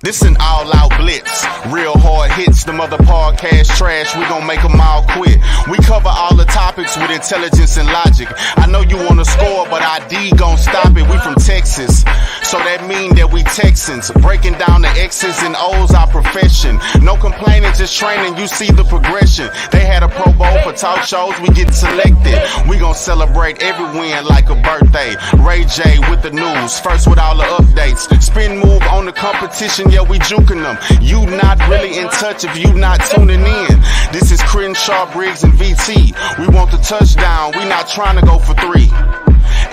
This an all-out blitz. Real hard hits, them other podcast trash, we gon' make them all quit. We cover all the topics with intelligence and logic. I know you wanna score, but ID gon' stop it. We from Texas, so that mean that we Texans. Breaking down the X's and O's, our profession. No complaining, just training, you see the progression. They had a Pro Bowl for talk shows, we get selected. We gon' celebrate every win like a birthday. Ray J with the news, first with all the updates. Spin move on the competition, yeah, we juking them. You not really in touch if you not tuning in. This is Crenshaw, Briggs, and VT. We want the touchdown, we not trying to go for 3.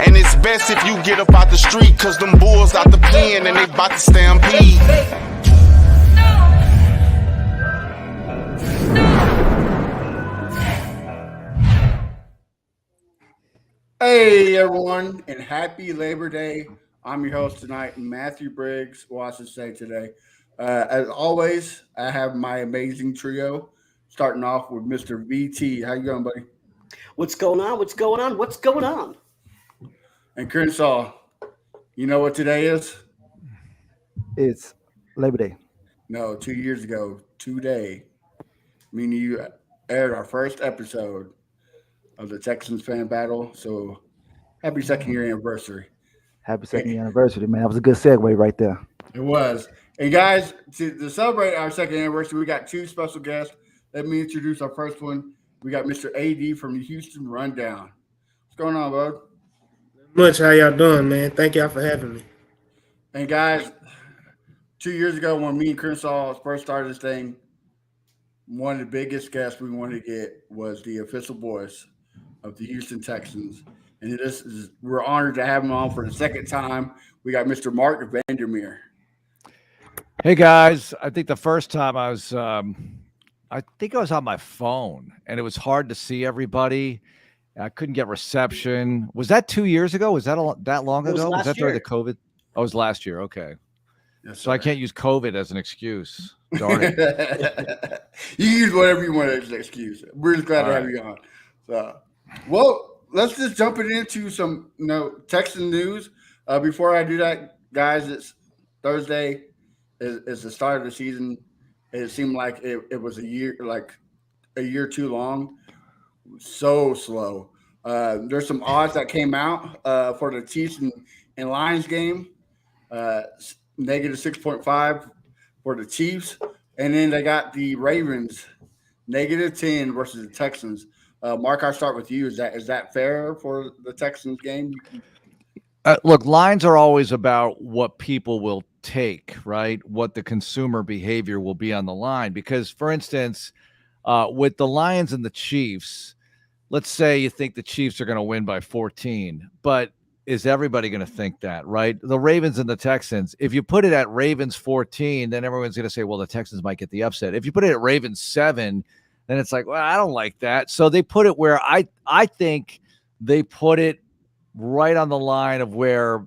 And it's best if you get up out the street, cause them bulls out the pen and they bout to stampede. Hey everyone, and happy Labor Day. I'm your host tonight, Matthew Briggs. Watch to say today. As always, I have my amazing trio, starting off with Mr. VT. How you going, buddy? What's going on? What's going on? What's going on? And Crenshaw, you know what today is? It's Labor Day. No, 2 years ago, today, me and you aired our first episode of the Texans fan battle. So happy second year anniversary. Happy second year anniversary, man. That was a good segue right there. It was. And guys, to celebrate our second anniversary, we got 2 special guests. Let me introduce our first one. We got Mr. AD from the Houston Rundown. What's going on, bud? Much. How y'all doing, man? Thank y'all for having me. And guys, 2 years ago when me and Crenshaw first started this thing, one of the biggest guests we wanted to get was the official voice of the Houston Texans. And we're honored to have him on for the second time. We got Mr. Marc Vandermeer. Hey guys, I think the first time I was on my phone and it was hard to see everybody. I couldn't get reception. Was that 2 years ago? Was that that long ago? Was that during the COVID? Oh, it was last year. Okay. Yes, so I can't use COVID as an excuse. Darn it. You use whatever you want as an excuse. We're just glad to have you on. So, well, let's just jump it into some Texan news. Before I do that, guys, it's Thursday. Is the start of the season. It seemed like it was a year too long. So slow. There's some odds that came out for the Chiefs and Lions game. Negative 6.5 for the Chiefs. And then they got the Ravens, negative 10 versus the Texans. Marc, I'll start with you. Is that fair for the Texans game? Look, lines are always about what people will take, right? What the consumer behavior will be on the line. Because, for instance, with the Lions and the Chiefs, let's say you think the Chiefs are going to win by 14, but is everybody going to think that, right? The Ravens and the Texans, if you put it at Ravens 14, then everyone's going to say, well, the Texans might get the upset. If you put it at Ravens 7, then it's like, well, I don't like that. So they put it where I think they put it right on the line of where,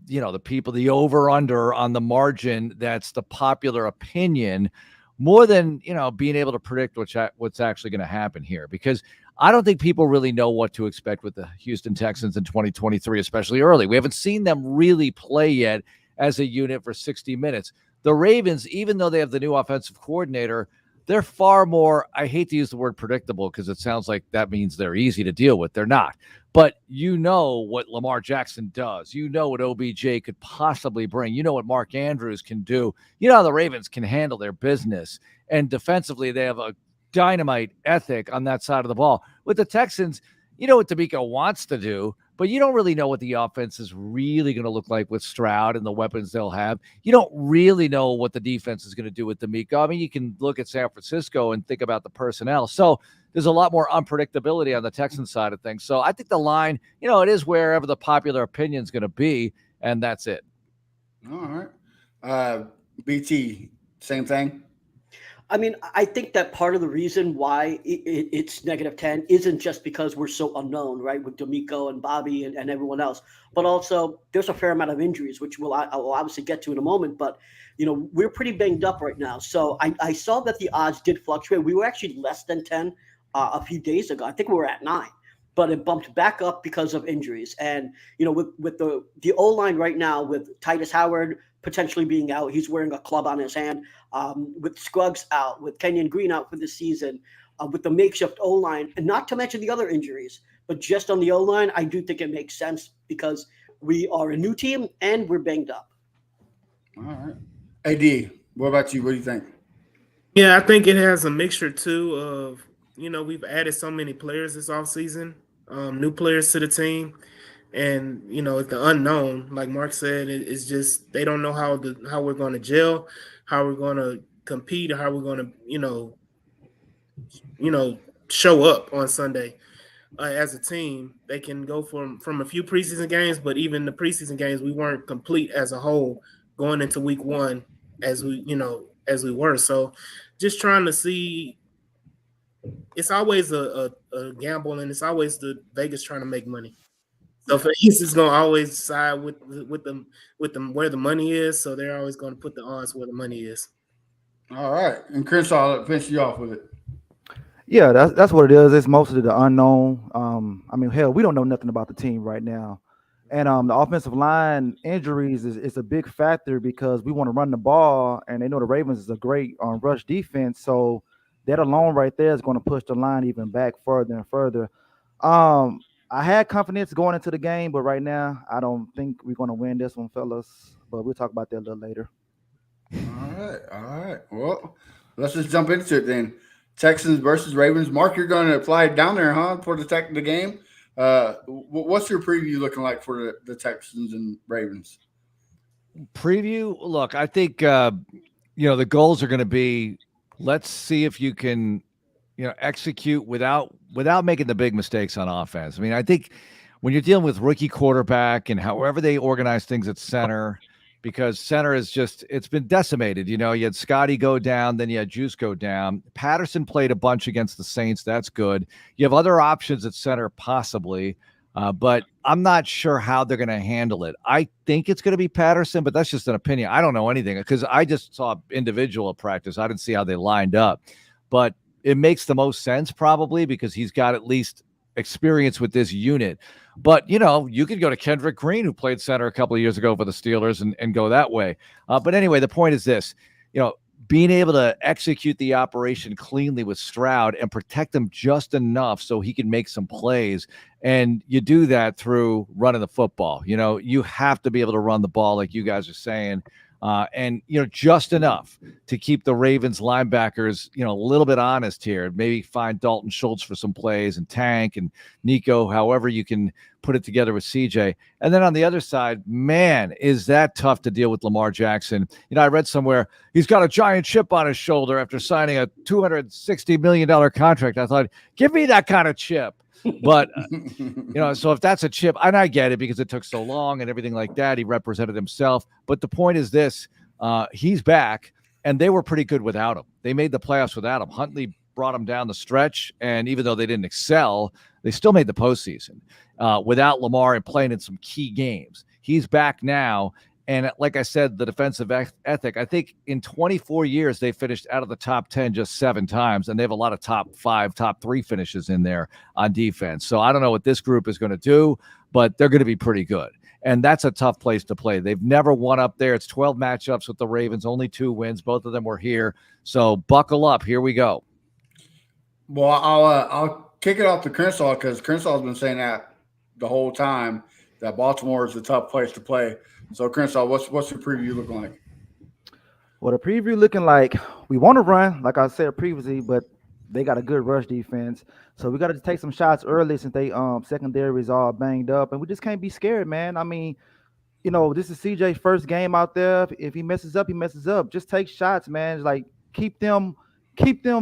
the people, the over under on the margin, that's the popular opinion, more than, being able to predict what's actually going to happen here. Because I don't think people really know what to expect with the Houston Texans in 2023, especially early. We haven't seen them really play yet as a unit for 60 minutes. The Ravens, even though they have the new offensive coordinator, they're far more, I hate to use the word predictable because it sounds like that means they're easy to deal with. They're not. But you know what Lamar Jackson does. You know what OBJ could possibly bring. You know what Mark Andrews can do. You know how the Ravens can handle their business. And defensively, they have a dynamite ethic on that side of the ball. With the Texans, you know what DeMeco wants to do, but you don't really know what the offense is really going to look like with Stroud and the weapons they'll have. You don't really know what the defense is going to do with DeMeco. I mean, you can look at San Francisco and think about the personnel. So there's a lot more unpredictability on the Texans side of things. So I think the line, it is wherever the popular opinion is going to be, and that's it. All right. BT, same thing? I mean, I think that part of the reason why it's negative 10 isn't just because we're so unknown, right, with DeMeco and Bobby and everyone else, but also there's a fair amount of injuries, which I will obviously get to in a moment. But, we're pretty banged up right now. So I saw that the odds did fluctuate. We were actually less than 10 a few days ago. I think we were at 9. But it bumped back up because of injuries. And, with the O-line right now with Titus Howard, potentially being out. He's wearing a club on his hand. With Scruggs out, with Kenyon Green out for the season, with the makeshift O-line, and not to mention the other injuries, but just on the O-line, I do think it makes sense because we are a new team and we're banged up. All right. AD, what about you? What do you think? Yeah, I think it has a mixture too of, we've added so many players this offseason, new players to the team. And, it's the unknown. Like Mark said, it's just they don't know how we're going to gel, how we're going to compete, or how we're going to, show up on Sunday. As a team, they can go from a few preseason games, but even the preseason games, we weren't complete as a whole going into week one as we were. So just trying to see, it's always a gamble, and it's always the Vegas trying to make money. So Vegas is going to always side with them where the money is. So they're always going to put the odds where the money is. All right. And Crenshaw, I'll finish you off with it. Yeah, that's what it is. It's mostly the unknown. I mean, hell, we don't know nothing about the team right now. And the offensive line injuries is a big factor because we want to run the ball, and they know the Ravens is a great rush defense. So that alone right there is going to push the line even back further and further. I had confidence going into the game, but right now I don't think we're going to win this one, fellas. But we'll talk about that a little later. All right. Well, let's just jump into it then. Texans versus Ravens. Mark, you're going to apply it down there, huh, for the game? What's your preview looking like for the Texans and Ravens? Preview? Look, I think the goals are going to be, let's see if you can execute without making the big mistakes on offense. I mean, I think when you're dealing with rookie quarterback and however they organize things at center, because center is it's been decimated. You had Scotty go down, then you had Juice go down. Patterson played a bunch against the Saints. That's good. You have other options at center possibly, but I'm not sure how they're going to handle it. I think it's going to be Patterson, but that's just an opinion. I don't know anything because I just saw individual practice. I didn't see how they lined up, but it makes the most sense probably because he's got at least experience with this unit. But, you could go to Kendrick Green, who played center a couple of years ago for the Steelers and go that way. But anyway, the point is this, being able to execute the operation cleanly with Stroud and protect him just enough so he can make some plays. And you do that through running the football. You have to be able to run the ball like you guys are saying. And just enough to keep the Ravens linebackers, a little bit honest here. Maybe find Dalton Schultz for some plays and Tank and Nico, however you can put it together with CJ. And then on the other side, man, is that tough to deal with Lamar Jackson. I read somewhere he's got a giant chip on his shoulder after signing a $260 million contract. I thought, give me that kind of chip. But, so if that's a chip, and I get it because it took so long and everything like that, he represented himself. But the point is this, he's back, and they were pretty good without him. They made the playoffs without him. Huntley brought him down the stretch, and even though they didn't excel, they still made the postseason without Lamar and playing in some key games. He's back now. And like I said, the defensive ethic, I think in 24 years, they finished out of the top 10 just 7 times. And they have a lot of top 5, top 3 finishes in there on defense. So I don't know what this group is going to do, but they're going to be pretty good. And that's a tough place to play. They've never won up there. It's 12 matchups with the Ravens, only 2 wins. Both of them were here. So buckle up. Here we go. Well, I'll kick it off to Crenshaw because Crenshaw's been saying that the whole time that Baltimore is a tough place to play. So, Crenshaw, what's your preview looking like? Well, the preview looking like we want to run, like I said previously, but they got a good rush defense. So we got to take some shots early since they secondary is all banged up, and we just can't be scared, man. I mean, this is CJ's first game out there. If he messes up, he messes up. Just take shots, man. It's like keep them,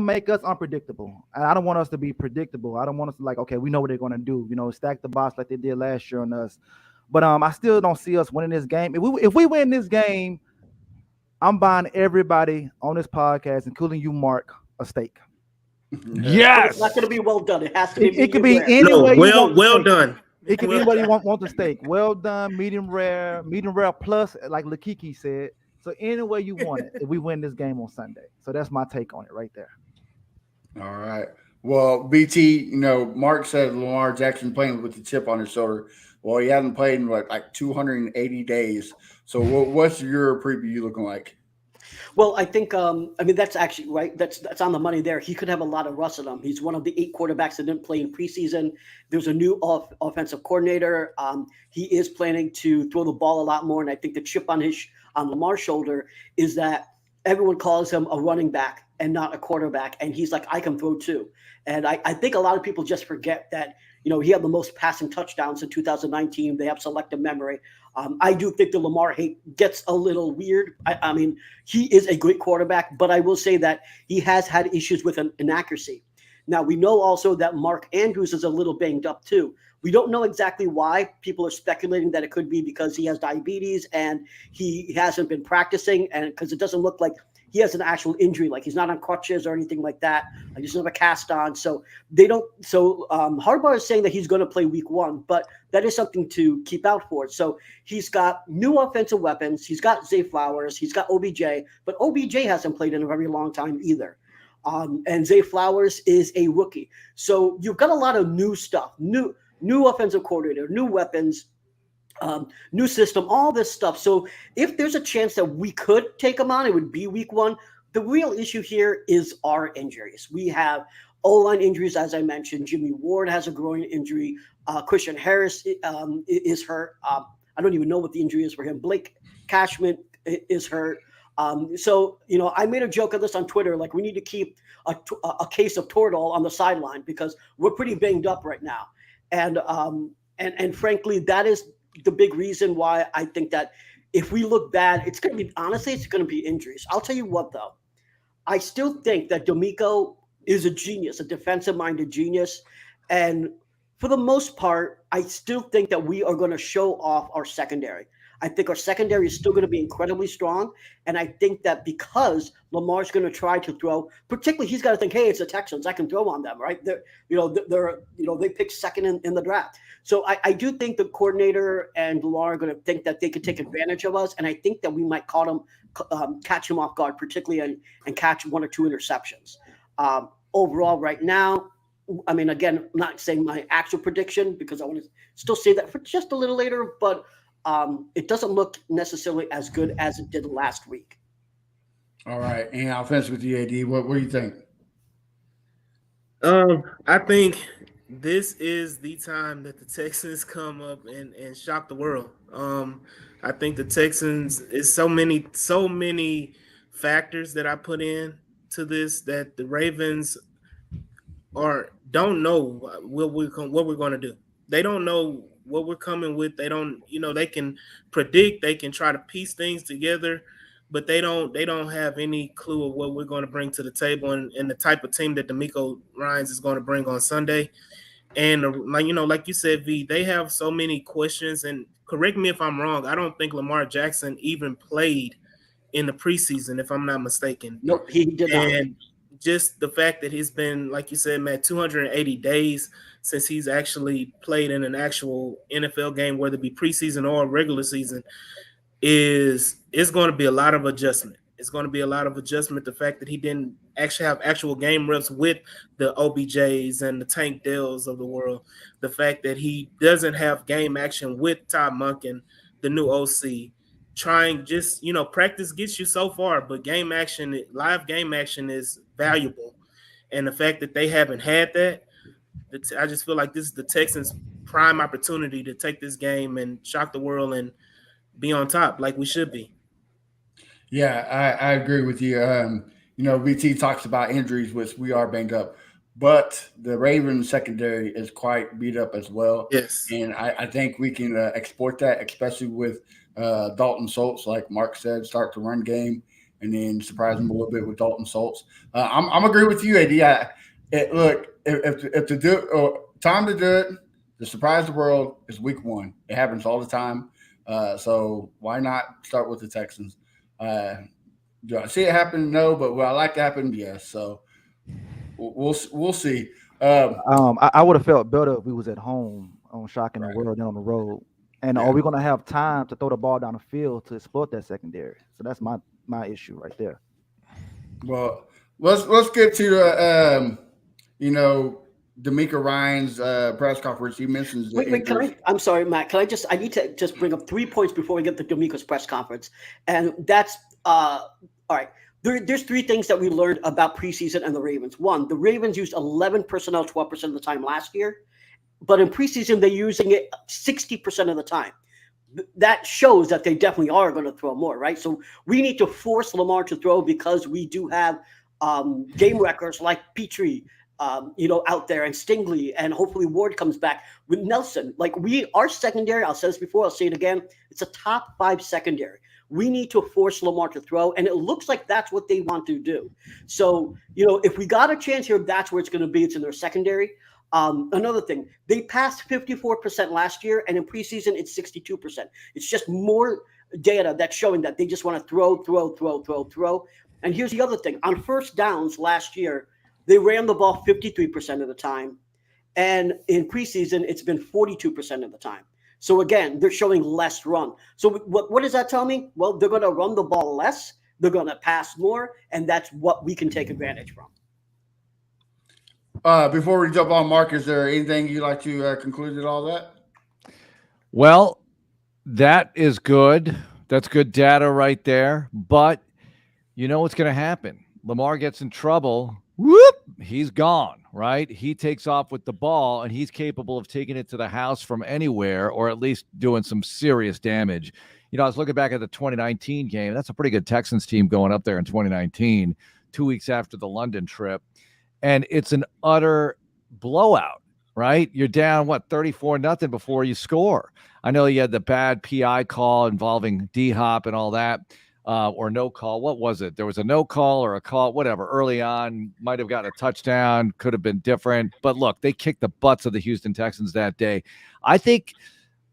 make us unpredictable. And I don't want us to be predictable. I don't want us to okay, we know what they're going to do. Stack the box like they did last year on us. But I still don't see us winning this game. If we win this game, I'm buying everybody on this podcast, including you, Mark, a steak. Yes. It's not going to be well done. It has to be. It could be rare. any way you want. Well done. It could be anybody want the steak. Well done, medium rare plus, like Lakiki said. So any way you want it, if we win this game on Sunday. So that's my take on it right there. All right. Well, BT, Mark said Lamar Jackson playing with the chip on his shoulder. Well, he hasn't played in like 280 days. So, what's your preview looking like? Well, I think that's actually right. That's on the money there. He could have a lot of rust in him. He's one of the 8 quarterbacks that didn't play in preseason. There's a new offensive coordinator. He is planning to throw the ball a lot more, and I think the chip on Lamar's shoulder is that everyone calls him a running back and not a quarterback, and he's like, I can throw too. And I think a lot of people just forget that he had the most passing touchdowns in 2019. They have selective memory. I do think the Lamar hate gets a little weird. I mean, he is a great quarterback, but I will say that he has had issues with inaccuracy. Now, we know also that Mark Andrews is a little banged up too. We don't know exactly why. People are speculating that it could be because he has diabetes and he hasn't been practicing, and because it doesn't look like he has an actual injury, like he's not on crutches or anything like that. He doesn't have a cast on. So they don't. So Harbaugh is saying that he's going to play week 1, but that is something to keep out for. So he's got new offensive weapons. He's got Zay Flowers. He's got OBJ, but OBJ hasn't played in a very long time either. And Zay Flowers is a rookie. So you've got a lot of new stuff, new offensive coordinator, new weapons. New system, all this stuff. So if there's a chance that we could take them on, it would be week 1. The real issue here is our injuries. We have O-line injuries, as I mentioned. Jimmy Ward has a groin injury. Christian Harris is hurt. I don't even know what the injury is for him. Blake Cashman is hurt. So I made a joke of this on Twitter. Like, we need to keep a case of Toradol on the sideline because we're pretty banged up right now. And frankly, that is the big reason why I think that if we look bad, it's going to be injuries. I'll tell you what, though. I still think that DeMeco is a genius, a defensive-minded genius. And for the most part, I still think that we are going to show off our secondary. I think our secondary is still going to be incredibly strong. And I think that because Lamar's going to try to throw, particularly he's got to think, hey, it's the Texans. I can throw on them, right? They picked second in the draft. So I do think the coordinator and Lamar are going to think that they could take advantage of us. And I think that we might catch him off guard, particularly and catch 1 or 2 interceptions. Overall, right now, I mean, again, I'm not saying my actual prediction because I want to still say that for just a little later, but it doesn't look necessarily as good as it did last week. All right. And I'll finish with you, AD. What do you think? I think this is the time that the Texans come up and shock the world. I think the Texans is so many factors that I put in to this that the Ravens don't know what we're going to do. They don't know what we're coming with. They don't, they can predict, they can try to piece things together, but they don't have any clue of what we're going to bring to the table and the type of team that DeMeco Ryans is going to bring on Sunday. And like you said, V, they have so many questions. And correct me if I'm wrong, I don't think Lamar Jackson even played in the preseason, if I'm not mistaken. Nope, he did not. And just the fact that he's been, like you said, Matt, 280 days since he's actually played in an actual NFL game, whether it be preseason or regular season, is going to be a lot of adjustment. It's going to be a lot of adjustment. The fact that he didn't actually have actual game reps with the OBJs and the Tank Dells of the world. The fact that he doesn't have game action with Todd Monken, the new OC. Trying just, practice gets you so far, but live game action is valuable. And the fact that they haven't had that, I just feel like this is the Texans' prime opportunity to take this game and shock the world and be on top like we should be. Yeah, I agree with you. VT talks about injuries, which we are banged up, but the Ravens secondary is quite beat up as well. Yes. And I think we can export that, especially with Dalton Schultz, like Mark said, start the run game and then surprise him a little bit with Dalton Schultz. I'm agree with you, AD. If to do time to do it, to surprise the world is week 1. It happens all the time. So why not start with the Texans? Do I see it happen? No, but would I like to happen? Yes. So we'll see. I would have felt better if we was at home on shocking the world than on the road. And are we going to have time to throw the ball down the field to exploit that secondary? So that's my issue right there. Well, let's get to DeMeco Ryan's press conference, he mentions the Wait, injuries. I'm sorry, Matt. I need to just bring up 3 points before we get to DeMeco's press conference. And that's, all right. There's 3 things that we learned about preseason and the Ravens. One, the Ravens used 11 personnel 12% of the time last year, but in preseason, they're using it 60% of the time. That shows that they definitely are going to throw more, right? So we need to force Lamar to throw because we do have game wreckers like Petrie, out there, and Stingley, and hopefully Ward comes back with Nelson. Like our secondary, I'll say this before, I'll say it again, it's a top 5 secondary. We need to force Lamar to throw, and it looks like that's what they want to do. So, if we got a chance here, that's where it's going to be. It's in their secondary. Another thing, they passed 54% last year, and in preseason, it's 62%. It's just more data that's showing that they just want to throw. And here's the other thing. On first downs last year, they ran the ball 53% of the time. And in preseason, it's been 42% of the time. So again, they're showing less run. So what does that tell me? Well, they're going to run the ball less. They're going to pass more. And that's what we can take advantage from. Before we jump on, Mark, is there anything you'd like to conclude with all that? Well, that is good. That's good data right there. But you know what's going to happen? Lamar gets in trouble. Whoop, he's gone, right? He takes off with the ball, and he's capable of taking it to the house from anywhere, or at least doing some serious damage. I was looking back at the 2019 game. That's a pretty good Texans team going up there in 2019, 2 weeks after the London trip. And it's an utter blowout, right? You're down, 34-0 before you score. I know you had the bad PI call involving D-Hop and all that. Or no call. What was it? There was a no call or a call, whatever. Early on, might have gotten a touchdown, could have been different. But look, they kicked the butts of the Houston Texans that day. I think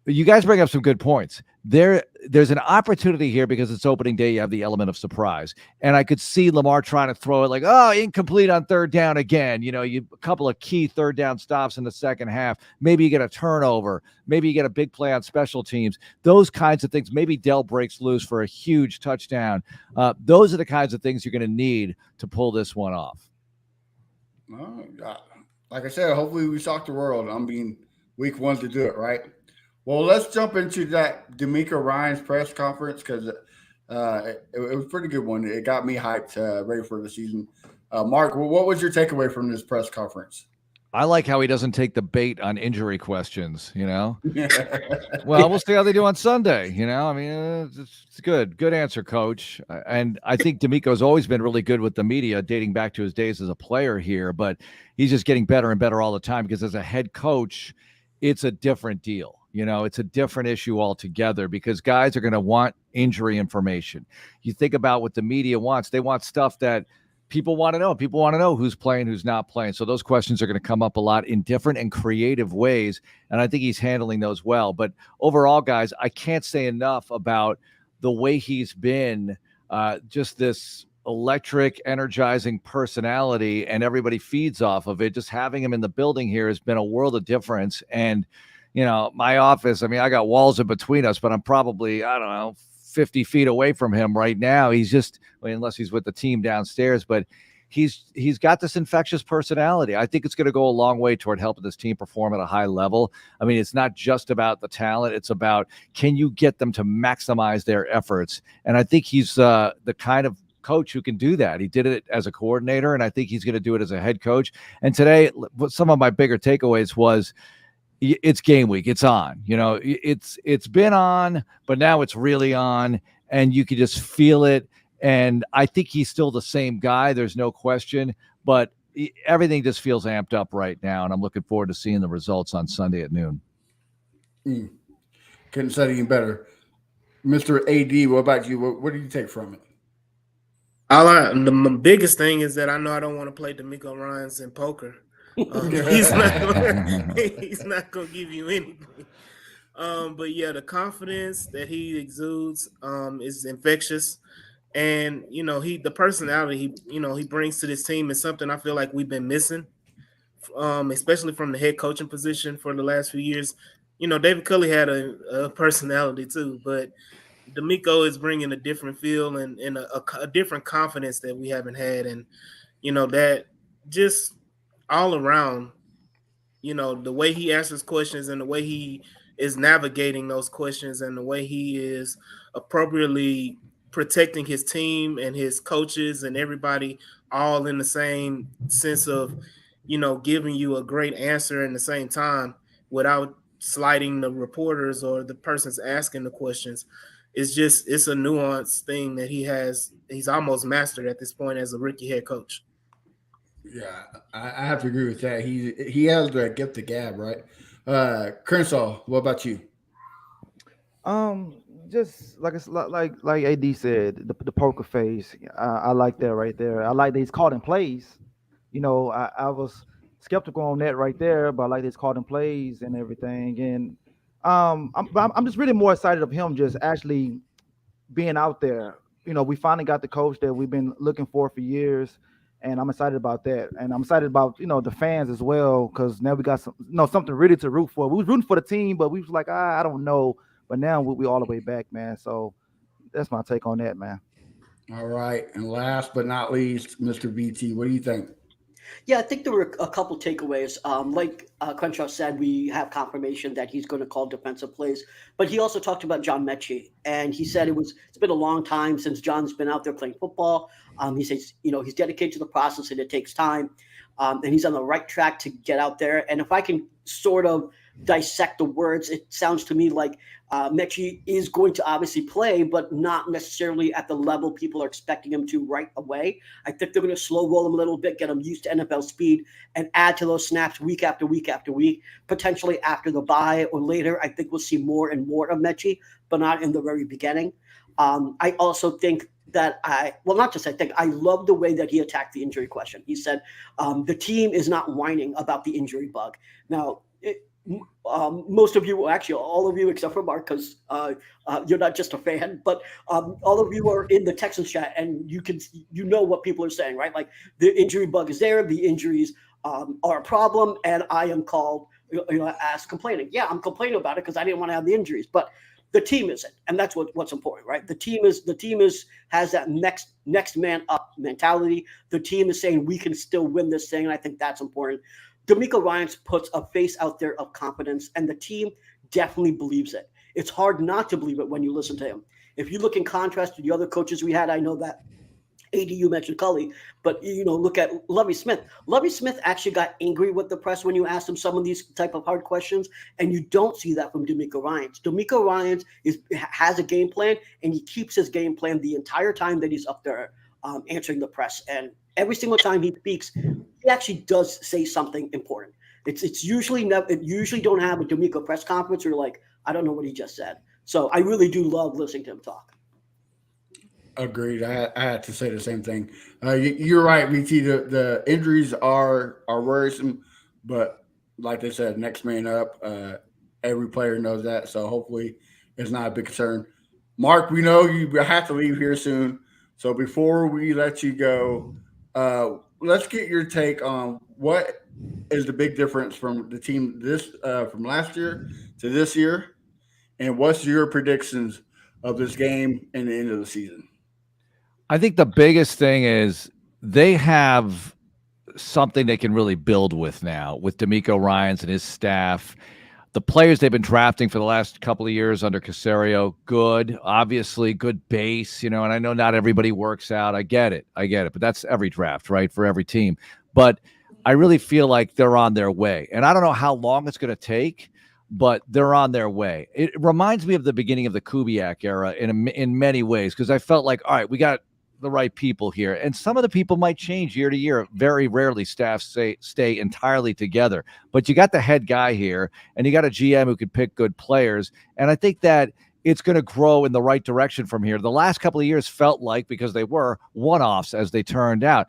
you guys bring up some good points. There's an opportunity here because it's opening day. You have the element of surprise. And I could see Lamar trying to throw it like, incomplete on third down again. A couple of key third down stops in the second half. Maybe you get a turnover. Maybe you get a big play on special teams. Those kinds of things. Maybe Dell breaks loose for a huge touchdown. Those are the kinds of things you're going to need to pull this one off. Like I said, hopefully we shock the world. I'm being week 1 to do it, right? Well, let's jump into that DeMeco Ryan's press conference because it was a pretty good one. It got me hyped, ready for the season. Mark, what was your takeaway from this press conference? I like how he doesn't take the bait on injury questions, Well, we'll see how they do on Sunday, I mean, it's good. Good answer, Coach. And I think DeMeco's always been really good with the media dating back to his days as a player here, but he's just getting better and better all the time because as a head coach, it's a different deal. It's a different issue altogether because guys are going to want injury information. You think about what the media wants. They want stuff that people want to know. People want to know who's playing, who's not playing. So those questions are going to come up a lot in different and creative ways. And I think he's handling those well. But overall, guys, I can't say enough about the way he's been just this electric, energizing personality, and everybody feeds off of it. Just having him in the building here has been a world of difference. And my office, I mean, I got walls in between us, but I'm probably, 50 feet away from him right now. He's just, unless he's with the team downstairs, but he's got this infectious personality. I think it's going to go a long way toward helping this team perform at a high level. I mean, it's not just about the talent. It's about, can you get them to maximize their efforts? And I think he's the kind of coach who can do that. He did it as a coordinator, and I think he's going to do it as a head coach. And today, some of my bigger takeaways was, it's game week. It's on, it's been on, but now it's really on and you can just feel it. And I think he's still the same guy. There's no question, but everything just feels amped up right now. And I'm looking forward to seeing the results on Sunday at noon. Couldn't say anything better. Mr. AD, what about you? What do you take from it? The biggest thing is that I know I don't want to play DeMeco Ryans in poker. He's not gonna give you anything. But yeah, the confidence that he exudes is infectious, and the personality he brings to this team is something I feel like we've been missing, especially from the head coaching position for the last few years. David Culley had a personality too, but DeMeco is bringing a different feel and a different confidence that we haven't had, and that just all around, the way he answers questions and the way he is navigating those questions and the way he is appropriately protecting his team and his coaches and everybody all in the same sense of, giving you a great answer in the same time without slighting the reporters or the persons asking the questions. It's a nuanced thing that he's almost mastered at this point as a rookie head coach. Yeah, I have to agree with that. He has the gift of gab, right? Crenshaw, what about you? Just like AD said, the poker face. I like that right there. I like that he's caught in plays. I was skeptical on that right there, but I like that he's caught in plays and everything. And I'm just really more excited of him just actually being out there. We finally got the coach that we've been looking for years, and I'm excited about that. And I'm excited about the fans as well, because now we got something really to root for. We was rooting for the team, but we was like, I don't know. But now we all the way back, man. So that's my take on that, man. All right, and last but not least, Mr. BT, what do you think? Yeah, I think there were a couple takeaways. Like Crenshaw said, we have confirmation that he's going to call defensive plays, but he also talked about John Mechie, and he said it's been a long time since John's been out there playing football. He says he's dedicated to the process and it takes time, and he's on the right track to get out there. And if I can sort of dissect the words, it sounds to me like Mechie is going to obviously play, but not necessarily at the level people are expecting him to right away. I think they're going to slow roll him a little bit, get him used to NFL speed, and add to those snaps week after week after week, potentially after the bye or later. I think we'll see more and more of Mechie, but not in the very beginning. I also think that I love the way that he attacked the injury question. He said the team is not whining about the injury bug. Now, most of you, actually all of you except for Mark, because you're not just a fan, but all of you are in the Texans chat, and you know what people are saying, right? Like, the injury bug is there, the injuries are a problem, and I am called as complaining. Yeah, I'm complaining about it because I didn't want to have the injuries, but the team isn't, and that's what's important, right? The team has that next man up mentality. The team is saying we can still win this thing, and I think that's important. DeMeco Ryans puts a face out there of confidence, and the team definitely believes it. It's hard not to believe it when you listen to him. If you look in contrast to the other coaches we had, I know that AD, you mentioned Cully, but look at Lovie Smith. Lovie Smith actually got angry with the press when you asked him some of these type of hard questions, and you don't see that from DeMeco Ryans. DeMeco Ryans has a game plan, and he keeps his game plan the entire time that he's up there answering the press. And every single time he speaks, he actually does say something important. It usually don't have a DeMeco press conference where you're like, I don't know what he just said. So I really do love listening to him talk. Agreed. I had to say the same thing. You're right, BT. The injuries are worrisome, but like they said, next man up. Every player knows that, so hopefully it's not a big concern. Mark, we know you have to leave here soon, so before we let you go, let's get your take on what is the big difference from the team from last year to this year, and what's your predictions of this game and the end of the season? I think the biggest thing is they have something they can really build with now with DeMeco Ryans and his staff. The players they've been drafting for the last couple of years under Caserio, good, obviously good base, and I know not everybody works out. I get it, but that's every draft, right, for every team. But I really feel like they're on their way, and I don't know how long it's going to take, but they're on their way. It reminds me of the beginning of the Kubiak era in many ways, because I felt like, all right, we got the right people here, and some of the people might change year to year. Very rarely staffs stay entirely together, but you got the head guy here, and you got a GM who can pick good players, and I think that it's going to grow in the right direction from here. The last couple of years felt like, because they were one-offs as they turned out.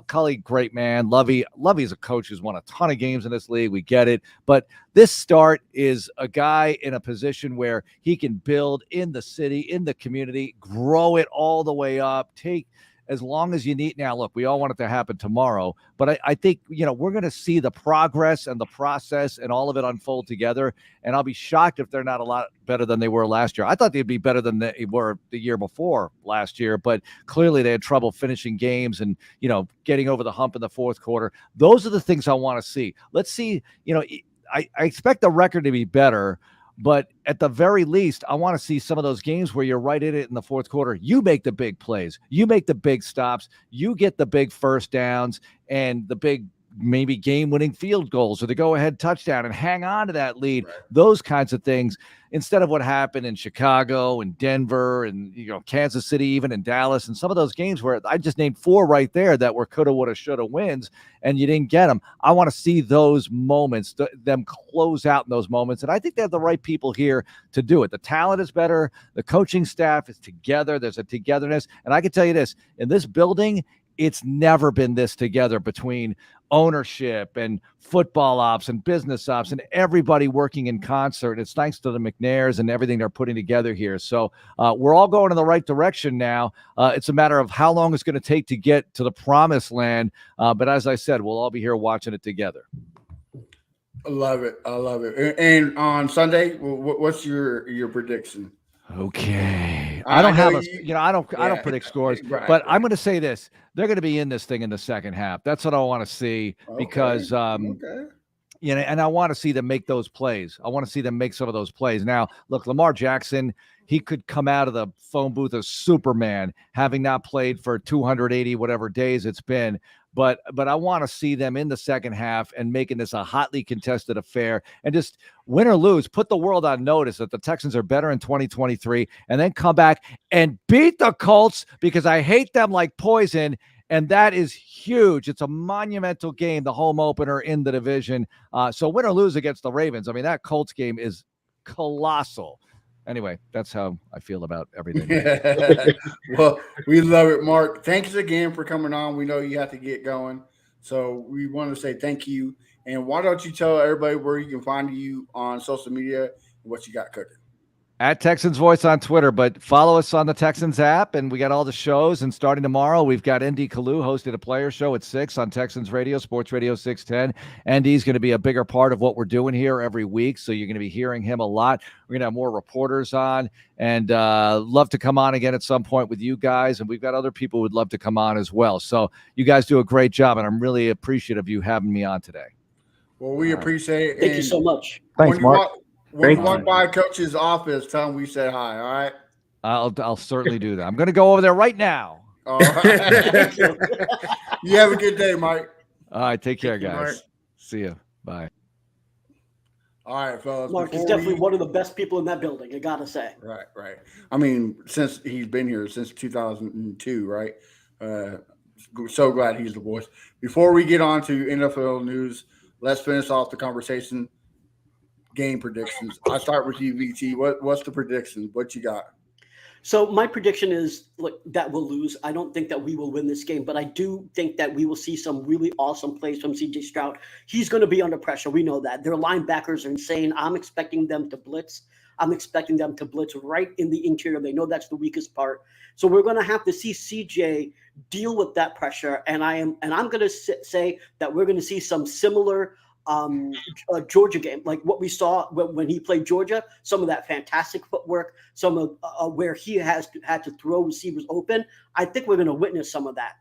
Cully, great man. Lovey's a coach who's won a ton of games in this league. We get it. But this start is a guy in a position where he can build in the city, in the community, grow it all the way up, take as long as you need. Now, look, we all want it to happen tomorrow, but I think, we're going to see the progress and the process and all of it unfold together. And I'll be shocked if they're not a lot better than they were last year. I thought they'd be better than they were the year before last year, but clearly they had trouble finishing games and, getting over the hump in the fourth quarter. Those are the things I want to see. Let's see, I expect the record to be better, but at the very least, I want to see some of those games where you're right in it in the fourth quarter. You make the big plays. You make the big stops. You get the big first downs and the big maybe game-winning field goals or the go-ahead touchdown and hang on to that lead. Right. Those kinds of things instead of what happened in Chicago and Denver and Kansas City, even in Dallas, and some of those games where I just named 4 right there that were coulda, woulda, shoulda wins, and you didn't get them. I want to see those moments, them close out in those moments, and I think they have the right people here to do it. The talent is better. The coaching staff is together. There's a togetherness, and I can tell you this, in this building, it's never been this together between ownership and football ops and business ops and everybody working in concert. It's thanks to the McNairs and everything they're putting together here. So we're all going in the right direction now. It's a matter of how long it's going to take to get to the promised land. But as I said, we'll all be here watching it together. I love it. And on Sunday, what's your prediction? Okay. I don't predict scores, right, but I'm going to say this. They're going to be in this thing in the second half. That's what I want to see because, and I want to see them make those plays. I want to see them make some of those plays. Now, look, Lamar Jackson, he could come out of the phone booth as Superman, having not played for 280 whatever days it's been. But I want to see them in the second half and making this a hotly contested affair and just win or lose, put the world on notice that the Texans are better in 2023 and then come back and beat the Colts because I hate them like poison. And that is huge. It's a monumental game, the home opener in the division. So win or lose against the Ravens. I mean, that Colts game is colossal. Anyway, that's how I feel about everything. Well, we love it, Mark. Thanks again for coming on. We know you have to get going. So we want to say thank you. And why don't you tell everybody where you can find you on social media and what you got cooking? At Texans Voice on Twitter, but follow us on the Texans app, and we got all the shows. And starting tomorrow, we've got ND Kalu hosted a player show at 6 on Texans Radio, Sports Radio 610. ND's going to be a bigger part of what we're doing here every week, so you're going to be hearing him a lot. We're going to have more reporters on, and love to come on again at some point with you guys. And we've got other people who would love to come on as well. So you guys do a great job, and I'm really appreciative of you having me on today. Well, we appreciate it. Thank you so much. Thanks, Mark. When you walk by Coach's office, tell him we said hi, all right? I'll certainly do that. I'm going to go over there right now. All right. You have a good day, Mike. All right, take care, guys. Mark. See you. Bye. All right, fellas. Mark is definitely one of the best people in that building, I got to say. Right. I mean, since he's been here since 2002, right? So glad he's the voice. Before we get on to NFL news, let's finish off the conversation. Game predictions. I'll start with you, VT. What's the prediction? What you got? So my prediction is that we'll lose. I don't think that we will win this game, but I do think that we will see some really awesome plays from CJ Stroud. He's going to be under pressure. We know that. Their linebackers are insane. I'm expecting them to blitz. I'm expecting them to blitz right in the interior. They know that's the weakest part. So we're going to have to see CJ deal with that pressure. And I'm going to say that we're going to see some similar Georgia game, like what we saw when he played Georgia, some of that fantastic footwork, some of where he had to throw receivers open. I think we're going to witness some of that.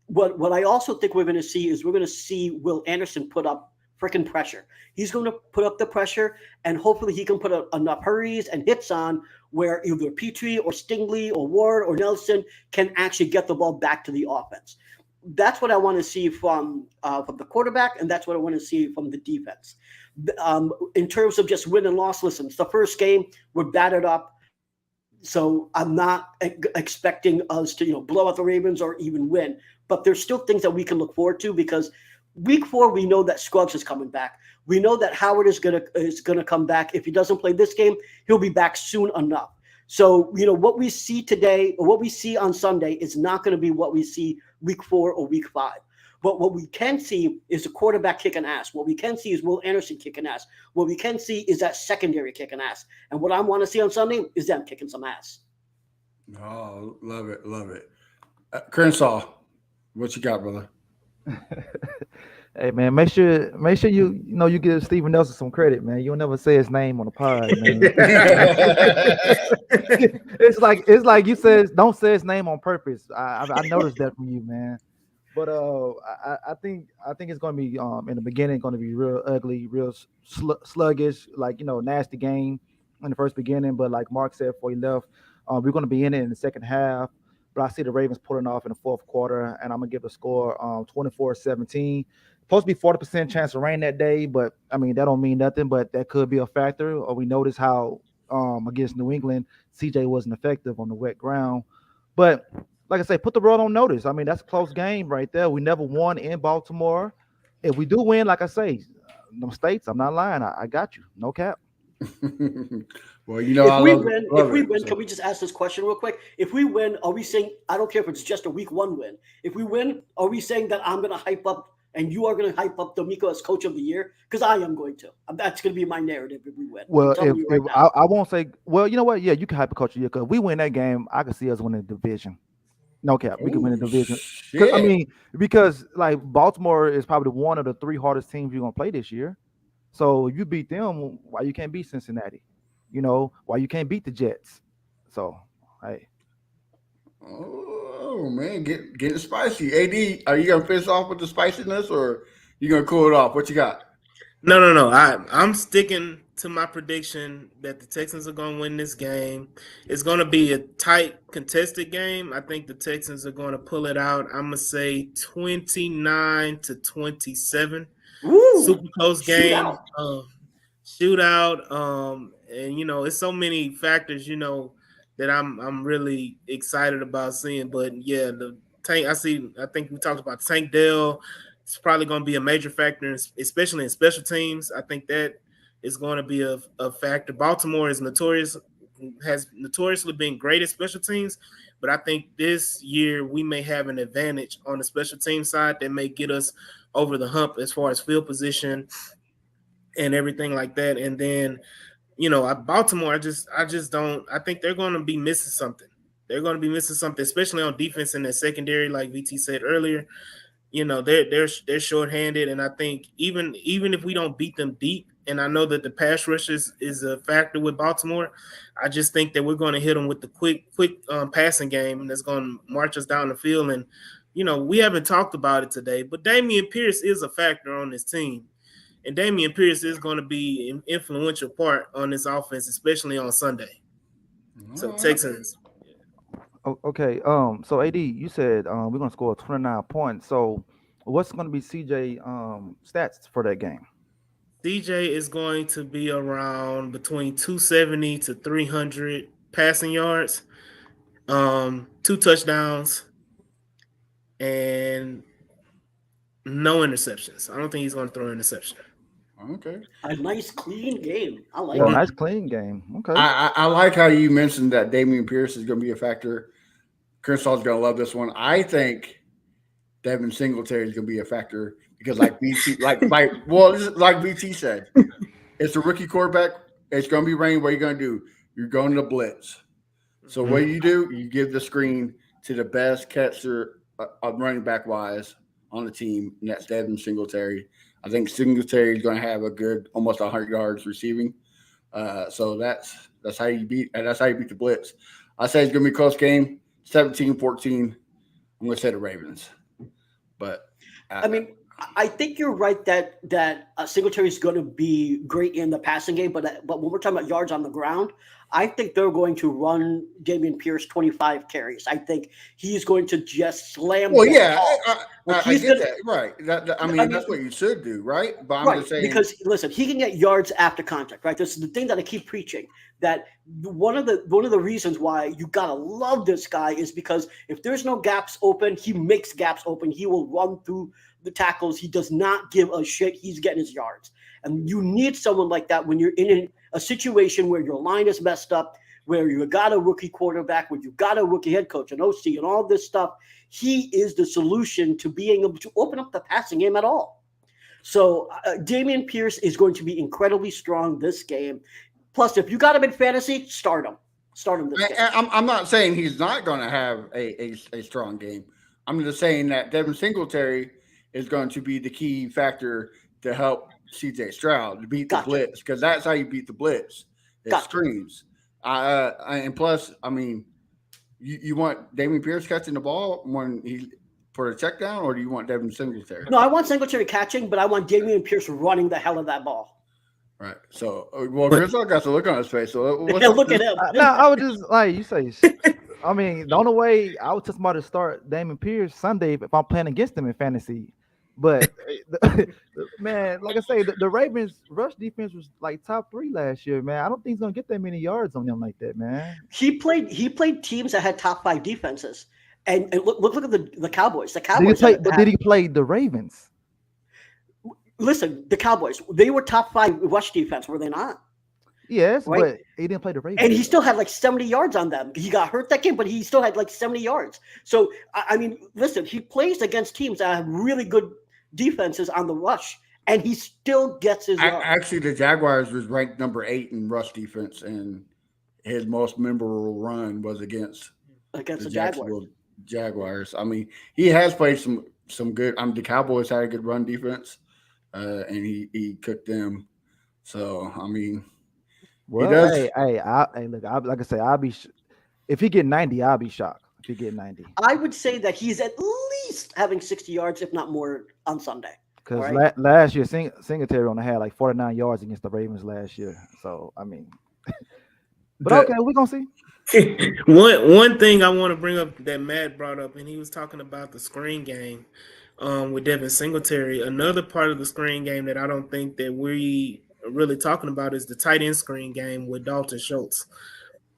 What I also think we're going to see is we're going to see Will Anderson put up freaking pressure. He's going to put up the pressure, and hopefully he can put enough hurries and hits on where either Petrie or Stingley or Ward or Nelson can actually get the ball back to the offense. That's what I want to see from the quarterback, and that's what I want to see from the defense. In terms of just win and loss, listen, it's the first game. We're battered up, so I'm not expecting us to blow out the Ravens or even win. But there's still things that we can look forward to because Week 4 we know that Scruggs is coming back. We know that Howard is gonna come back. If he doesn't play this game, he'll be back soon enough. So, what we see today or what we see on Sunday is not going to be what we see Week 4 or Week 5. But what we can see is the quarterback kicking ass. What we can see is Will Anderson kicking ass. What we can see is that secondary kicking ass. And what I want to see on Sunday is them kicking some ass. Oh, love it. Crenshaw, what you got, brother? Hey man, make sure you give Steven Nelson some credit, man. You'll never say his name on the pod, man. it's like you said, don't say his name on purpose. I noticed that from you, man. But I think it's gonna be in the beginning gonna be real ugly, real sluggish, like nasty game in the first beginning. But like Mark said before he left, we're gonna be in it in the second half. But I see the Ravens pulling off in the fourth quarter, and I'm gonna give the score 24-17. Supposed to be 40% chance of rain that day, but I mean that don't mean nothing. But that could be a factor. Or we notice how against New England, CJ wasn't effective on the wet ground. But like I say, put the world on notice. I mean that's a close game right there. We never won in Baltimore. If we do win, like I say, no states. I'm not lying. I got you. No cap. Well, if we win, can we just ask this question real quick? If we win, are we saying, I don't care if it's just a week one win. If we win, are we saying that I'm going to hype up and you are going to hype up DeMeco as coach of the year? Because I am going to. That's going to be my narrative if we win. Well, I won't say, well, you know what? Yeah, you can hype a coach of the year because we win that game. I can see us winning the division. No cap. We can win the division. I mean, because like Baltimore is probably one of the three hardest teams you're going to play this year. So you beat them, why you can't beat Cincinnati? Why you can't beat the Jets? So, hey. Oh man, get it spicy. AD, are you gonna finish off with the spiciness or you gonna cool it off? What you got? No. I'm sticking to my prediction that the Texans are gonna win this game. It's gonna be a tight, contested game. I think the Texans are gonna pull it out. I'm gonna say 29-27. Woo! Super close game. Shootout. And it's so many factors, that I'm really excited about seeing. But yeah, the Tank. I think we talked about Tank Dell. It's probably going to be a major factor, especially in special teams. I think that is going to be a factor. Baltimore has notoriously been great at special teams, but I think this year we may have an advantage on the special team side that may get us over the hump as far as field position and everything like that. And then, Baltimore, I just don't. I think they're going to be missing something. They're going to be missing something, especially on defense in the secondary, like VT said earlier. They're shorthanded, and I think even if we don't beat them deep, and I know that the pass rush is a factor with Baltimore, I just think that we're going to hit them with the quick passing game that's going to march us down the field. And we haven't talked about it today, but Dameon Pierce is a factor on this team. And Dameon Pierce is going to be an influential part on this offense, especially on Sunday. So Texans. Okay. So AD, you said we're gonna score 29 points. So what's gonna be CJ stats for that game? CJ is going to be around between 270 to 300 passing yards, 2 touchdowns, and no interceptions. I don't think he's going to throw an interception. Okay. A nice clean game. I like it. it. Nice clean game. Okay. I like how you mentioned that Dameon Pierce is going to be a factor. Kersaw's going to love this one. I think Devin Singletary is going to be a factor because, like BT, like BT said, it's a rookie quarterback. It's going to be rain. What are you going to do? You're going to blitz. So what do? You give the screen to the best catcher running back wise on the team, and that's Devin Singletary. I think Singletary is going to have a good, almost 100 yards receiving. So that's how you beat the blitz. I say it's going to be a close game, 17-14. I'm going to say the Ravens. But I think you're right that Singletary is going to be great in the passing game, but when we're talking about yards on the ground, I think they're going to run Dameon Pierce 25 carries. I think he's going to just slam. Well, yeah, I get that. Right. That's what you should do, right? But I'm just saying because listen, he can get yards after contact, right? This is the thing that I keep preaching. That one of the reasons why you gotta love this guy is because if there's no gaps open, he makes gaps open. He will run through the tackles. He does not give a shit. He's getting his yards. And you need someone like that when you're in a situation where your line is messed up, where you got a rookie quarterback, where you got a rookie head coach, an OC, and all this stuff. He is the solution to being able to open up the passing game at all. So Dameon Pierce is going to be incredibly strong this game. Plus, if you got him in fantasy, start him. Start him this game. I'm not saying he's not going to have a strong game. I'm just saying that Devin Singletary is going to be the key factor to help CJ Stroud to beat the blitz, because that's how you beat the blitz. It screens. And plus, I mean, you want Dameon Pierce catching the ball when he for a check down, or do you want Devin Singletary? No, I want Singletary catching, but I want Dameon Pierce running the hell of that ball. Right. So, Chris got the look on his face. So, look at him. No, I would just like you say. I mean, the only way I would tell somebody to start Dameon Pierce Sunday if I'm playing against them in fantasy. But man, like I say, the Ravens rush defense was like top 3 last year, man. I don't think he's gonna get that many yards on them like that, man. He played teams that had top 5 defenses, and look at the Cowboys. The Cowboys. Did he play the Ravens? Listen, the Cowboys. They were top 5 rush defense, were they not? Yes, right? But he didn't play the Ravens. And he still had like 70 yards on them. He got hurt that game, but he still had like 70 yards. So I mean, listen, he plays against teams that have really good defenses on the rush, and he still gets his yards. Actually, the Jaguars was ranked number 8 in rush defense, and his most memorable run was against the Jaguars. I mean, he has played some good. The Cowboys had a good run defense, and he cooked them. So I mean, well, look, like I say, if he get 90, I'll be shocked. If he get 90, I would say that he's at least having 60 yards, if not more, on Sunday. Because last year, Singletary only had like 49 yards against the Ravens last year. So I mean, but okay, we're gonna see. One thing I want to bring up that Matt brought up, and he was talking about the screen game with Devin Singletary. Another part of the screen game that I don't think that we are really talking about is the tight end screen game with Dalton Schultz,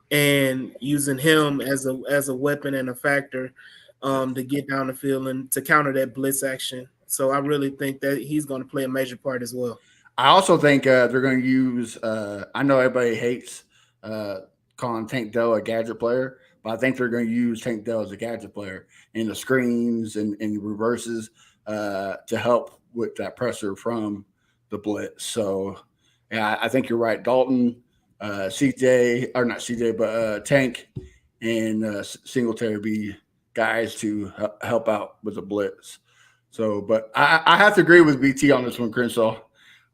and using him as a weapon and a factor to get down the field and to counter that blitz action. So I really think that he's going to play a major part as well. I also think they're going to use I know everybody hates calling Tank Dell a gadget player, but I think they're going to use Tank Dell as a gadget player in the screens and reverses to help with that pressure from the blitz. So, yeah, I think you're right. Dalton, Tank and Singletary be guys to help out with the blitz. So, but I have to agree with BT on this one, Crenshaw.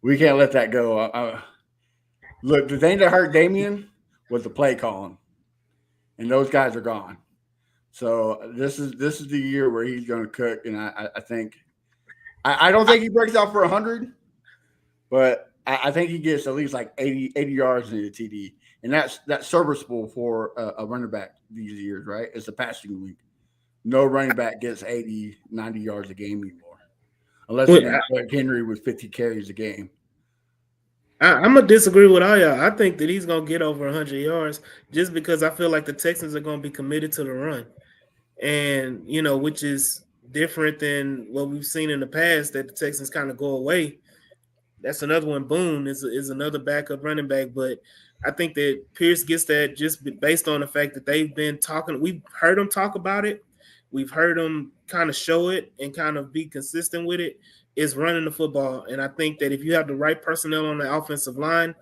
We can't let that go. Look, the thing that hurt Dameon was the play calling, and those guys are gone. So this is the year where he's going to cook, and I think I don't think he breaks out for 100, but I think he gets at least like 80 yards in the TD, and that's serviceable for a running back these years, right? It's a passing league. No running back gets 80, 90 yards a game anymore, unless Henry with 50 carries a game. I'm going to disagree with all y'all. I think that he's going to get over 100 yards just because I feel like the Texans are going to be committed to the run. And, which is different than what we've seen in the past, that the Texans kind of go away. That's another one. Boone is another backup running back. But I think that Pierce gets that just based on the fact that they've been talking. We've heard them talk about it. We've heard them kind of show it and kind of be consistent with it. Is running the football. And I think that if you have the right personnel on the offensive line,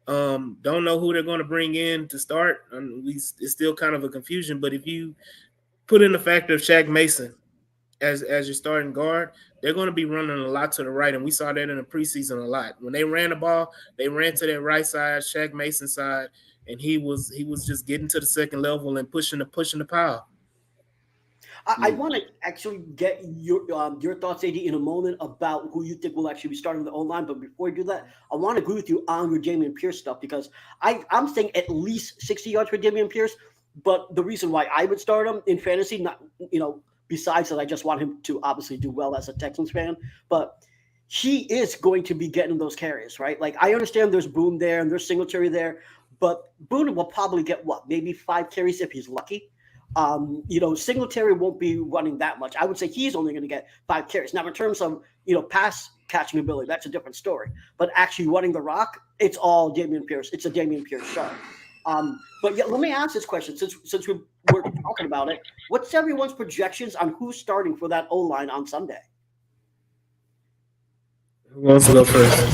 don't know who they're going to bring in to start. It's still kind of a confusion. But if you put in the factor of Shaq Mason as your starting guard, they're going to be running a lot to the right. And we saw that in the preseason a lot. When they ran the ball, they ran to that right side, Shaq Mason side, and he was just getting to the second level and pushing the pile. I want to actually get your thoughts, AD, in a moment about who you think will actually be starting the O-line. But before you do that, I want to agree with you on your Dameon Pierce stuff, because I'm saying at least 60 yards for Dameon Pierce. But the reason why I would start him in fantasy, not besides that, I just want him to obviously do well as a Texans fan, but he is going to be getting those carries, right? Like, I understand there's Boone there and there's Singletary there, but Boone will probably get maybe 5 carries if he's lucky. Singletary won't be running that much. I would say he's only going to get 5 carries. Now, in terms of, pass catching ability, that's a different story. But actually running the rock, it's all Dameon Pierce. It's a Dameon Pierce show. But yeah, let me ask this question since we're talking about it. What's everyone's projections on who's starting for that O-line on Sunday? Who wants to go first?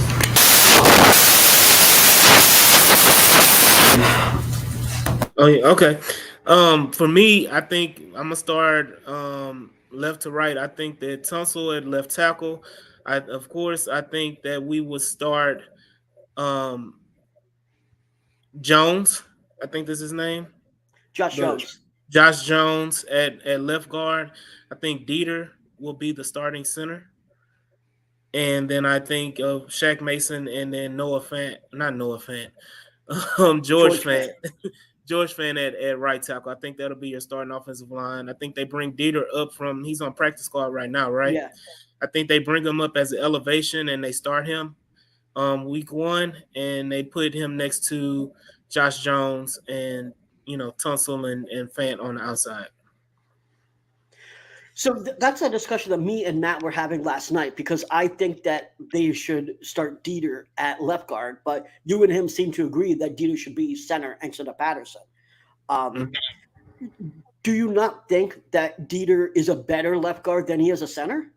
Oh yeah, okay. For me, I think I'm gonna start left to right. I think that Tunsil at left tackle. Of course, I think that we would start um, Jones. I think that's his name. Josh The Jones. Josh Jones at left guard. I think Dieter will be the starting center. And then I think of Shaq Mason and then Noah Fant, not Noah Fant, George Fant. George Fant at right tackle. I think that'll be your starting offensive line. I think they bring Dieter up he's on practice squad right now, right? Yeah. I think they bring him up as an elevation and they start him week 1 and they put him next to Josh Jones and, Tunsil and Fant on the outside. So that's a discussion that me and Matt were having last night because I think that they should start Dieter at left guard, but you and him seem to agree that Dieter should be center instead of Patterson. Do you not think that Dieter is a better left guard than he is a center?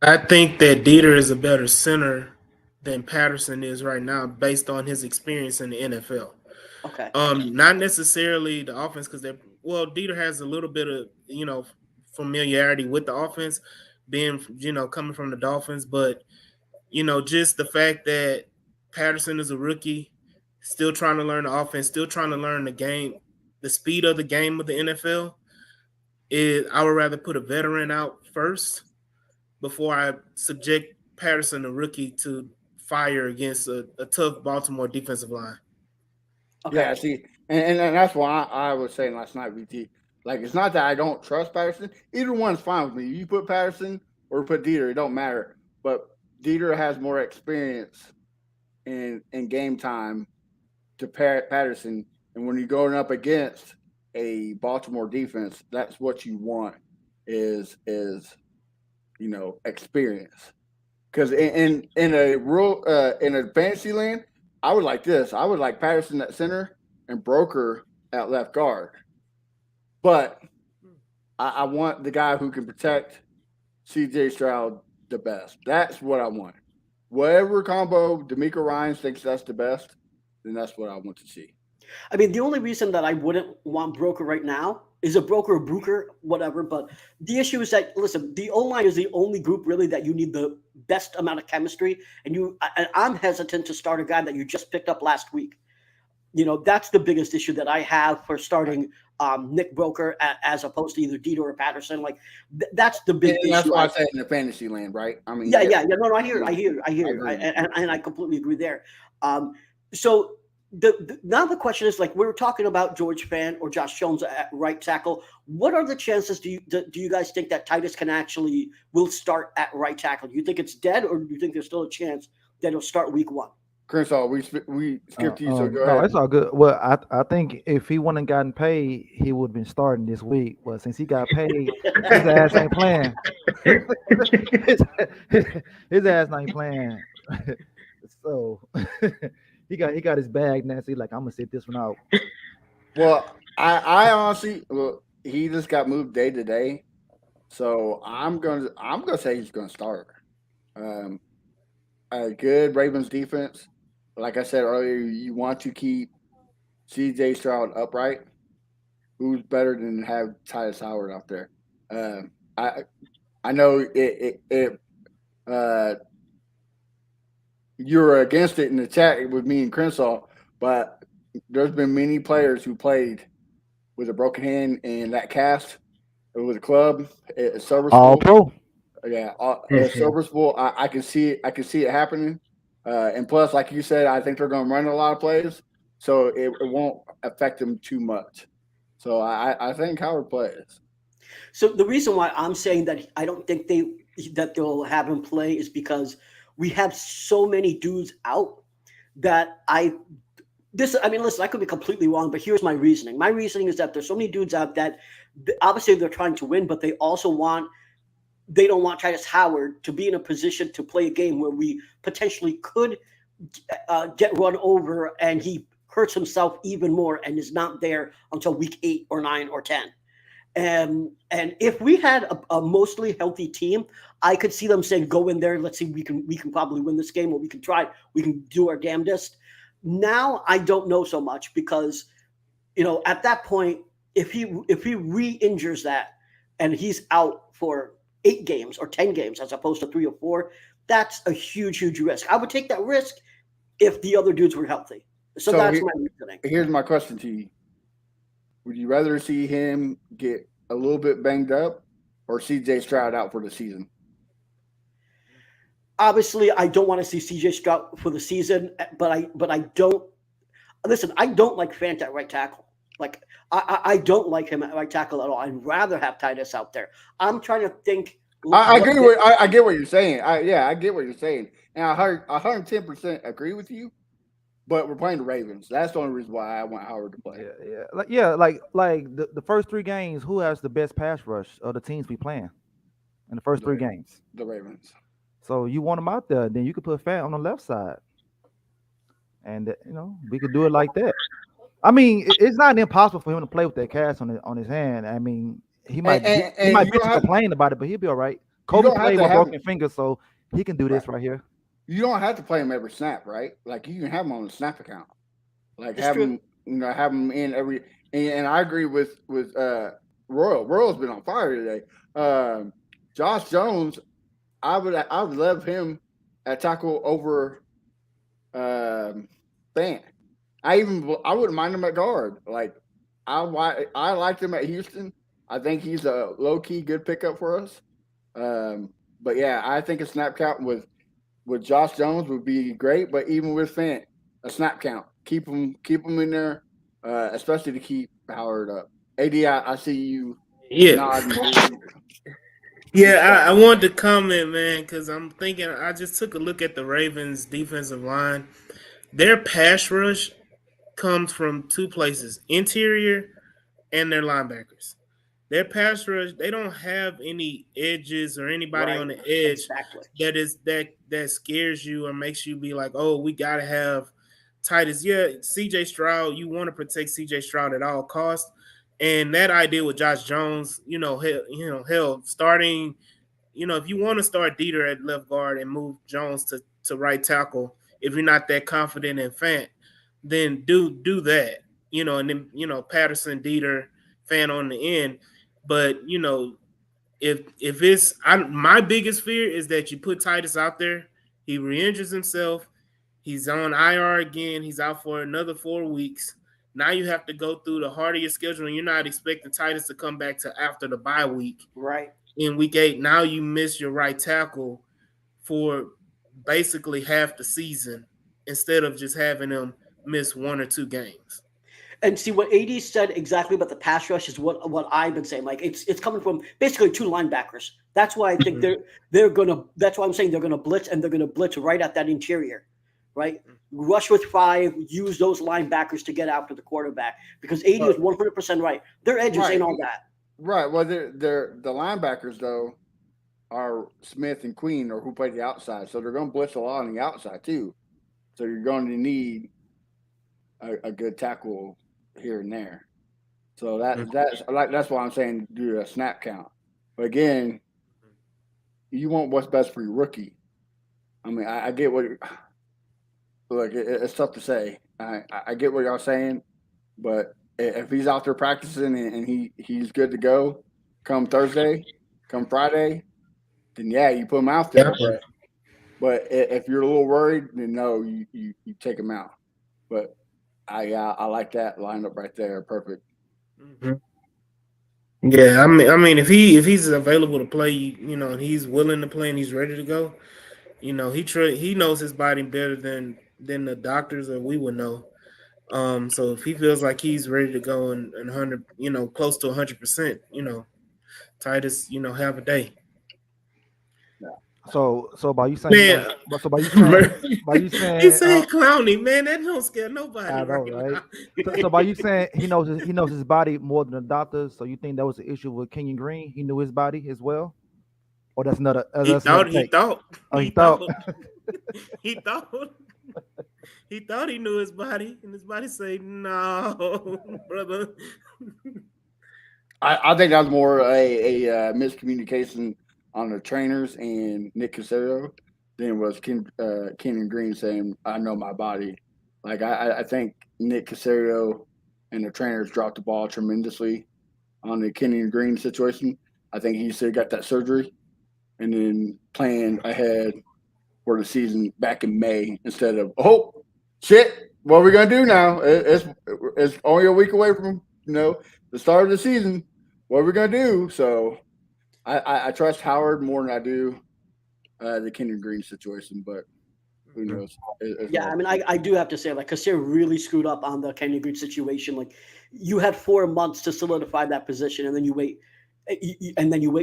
I think that Dieter is a better center than Patterson is right now based on his experience in the NFL. Okay. Not necessarily the offense because Dieter has a little bit of, familiarity with the offense being, coming from the Dolphins, but, just the fact that Patterson is a rookie, still trying to learn the offense, still trying to learn the game, the speed of the game of the NFL, I would rather put a veteran out first before I subject Patterson, a rookie, to fire against a tough Baltimore defensive line. Okay. Yeah, see, and that's why I was saying last night, VT. Like, it's not that I don't trust Patterson. Either one's fine with me. You put Patterson or put Dieter, it don't matter. But Dieter has more experience in game time to Patterson. And when you're going up against a Baltimore defense, that's what you want is experience. Because in a fantasy land, I would like this. I would like Patterson at center and Broker at left guard. But I want the guy who can protect CJ Stroud the best. That's what I want. Whatever combo DeMeco Ryans thinks that's the best, then that's what I want to see. I mean, the only reason that I wouldn't want Broker right now is a Broker or Brooker, whatever. But the issue is that, listen, the O-line is the only group really that you need the best amount of chemistry. And I'm hesitant to start a guy that you just picked up last week. That's the biggest issue that I have for starting Nick Broker as opposed to either Dieter or Patterson. Like that's the big issue. That's why I say in the fantasy land, right? I mean, yeah. No, I hear, and I completely agree there. So now the question is, like, we were talking about George Fant or Josh Jones at right tackle. What are the chances? Do you guys think that Titus will start at right tackle? Do you think it's dead, or do you think there's still a chance that he'll start week 1? Crenshaw, we skipped you, so go ahead. No, it's all good. Well, I think if he wouldn't gotten paid, he would have been starting this week. But since he got paid, his ass ain't playing. his ass ain't playing. So he got his bag now. So he's like, I'm gonna sit this one out. Well, I honestly, he just got moved day to day, so I'm gonna say he's gonna start. A good Ravens defense. Like I said earlier, you want to keep CJ Stroud upright. Who's better than have Tyus Howard out there? I know you're against it in the chat with me and Crenshaw, but there's been many players who played with a broken hand and that cast with a club at Silver School. All pro. Yeah, Silver School. I can see it. I can see it happening. And plus, like you said, I think they're going to run a lot of plays, so it won't affect them too much. So I think Howard plays. So the reason why I'm saying that I don't think they'll have him play is because we have so many dudes out that listen, I could be completely wrong, but here's my reasoning. My reasoning is that there's so many dudes out that obviously they're trying to win, but they don't want Titus Howard to be in a position to play a game where we potentially could get run over and he hurts himself even more and is not there until week 8 or 9 or 10. And if we had a mostly healthy team, I could see them saying, go in there. Let's see, we can probably win this game, or we can do our damnedest. Now I don't know so much because at that point, if he re-injures that and he's out for 8 games or 10 games as opposed to 3 or 4, that's a huge risk. I would take that risk if the other dudes were healthy. So that's my reasoning. Here's my question to you. Would you rather see him get a little bit banged up or CJ Stroud out for the season? Obviously, I don't want to see CJ Stroud for the season, but I don't listen. I don't like Fant at right tackle. Like I don't like him at right tackle at all. I'd rather have Titus out there. I'm trying to think. I get what you're saying. I get what you're saying, and I 110% agree with you. But we're playing the Ravens. That's the only reason why I want Howard to play. Like the first 3 games, who has the best pass rush of the teams we playing in the first 3 games? The Ravens. So you want them out there, then you could put Fant on the left side, and we could do it like that. I mean, it's not impossible for him to play with that cast on his hand. I mean, he might complain about it, but he'll be all right. Kobe played with a broken finger, so he can do this right here. You don't have to play him every snap, right? Like you can have him on the snap account. Like have him in every. And I agree with Royal. Royal's been on fire today. Josh Jones, I would love him at tackle over Fant. I wouldn't mind him at guard. Like I liked him at Houston. I think he's a low key good pickup for us. But yeah, I think a snap count with Josh Jones would be great. But even with Fant, a snap count, keep him in there, especially to keep Howard up. AD, I see you. Yeah. Yeah, I wanted to comment, man, because I'm thinking I just took a look at the Ravens' defensive line. Their pass rush comes from 2 places: interior and their linebackers. Their pass rush, they don't have any edges or anybody on the edge that scares you or makes you be like, oh, we gotta have Titus. Yeah, CJ Stroud, you want to protect CJ Stroud at all costs. And that idea with Josh Jones, hell, starting, if you want to start Dieter at left guard and move Jones to right tackle, if you're not that confident in Fant, then do that, and then, Patterson, Dieter, Fant on the end. But, if it's my biggest fear is that you put Titus out there, he re-injures himself, he's on IR again, he's out for another 4 weeks. Now you have to go through the heart of your schedule, and you're not expecting Titus to come back to after the bye week. Right. In week 8, now you miss your right tackle for basically half the season instead of just having them miss 1 or 2 games. And see what AD said exactly about the pass rush is what I've been saying. Like it's coming from basically 2 linebackers. That's why I think they're gonna. That's why I'm saying they're gonna blitz, and they're gonna blitz right at that interior, right? Rush with 5, use those linebackers to get after the quarterback, because AD is 100% right. Their edges ain't all that. Right. Well, the linebackers though are Smith and Queen, or who play the outside, so they're going to blitz a lot on the outside too. So you're going to need a good tackle here and there. So that's why I'm saying do a snap count. But again, you want what's best for your rookie. I mean, I get what. Look, it's tough to say. I get what y'all saying, but if he's out there practicing and he's good to go come Thursday, come Friday, then yeah, you put him out there. Yeah, right. But if you're a little worried, then no, you take him out. But I like that lineup right there, perfect. Mm-hmm. Yeah, I mean, if he's available to play, and he's willing to play and he's ready to go, he knows his body better than the doctors or we would know. So if he feels like he's ready to go and 100, close to 100%, Titus, have a day. Yeah. So by you saying, he said Clowney, man, that don't scare nobody. I know, right? So by you saying he knows his body more than the doctors, so you think that was the issue with Kenyon Green? He knew his body as well, or that's another? He thought. He thought he knew his body, and his body said, "No, brother." I think that was more a miscommunication on the trainers and Nick Casario than it was Kenyon Green saying, "I know my body." Like I think Nick Casario and the trainers dropped the ball tremendously on the Kenyon Green situation. I think he should have got that surgery and then plan ahead for the season back in May instead of, oh, shit, what are we going to do now? It's only a week away from, the start of the season. What are we going to do? So I trust Howard more than I do the Kenyon Green situation, but who knows? Yeah, I mean, I do have to say, like, Kassir really screwed up on the Kenyon Green situation. Like, you had 4 months to solidify that position, and then you wait,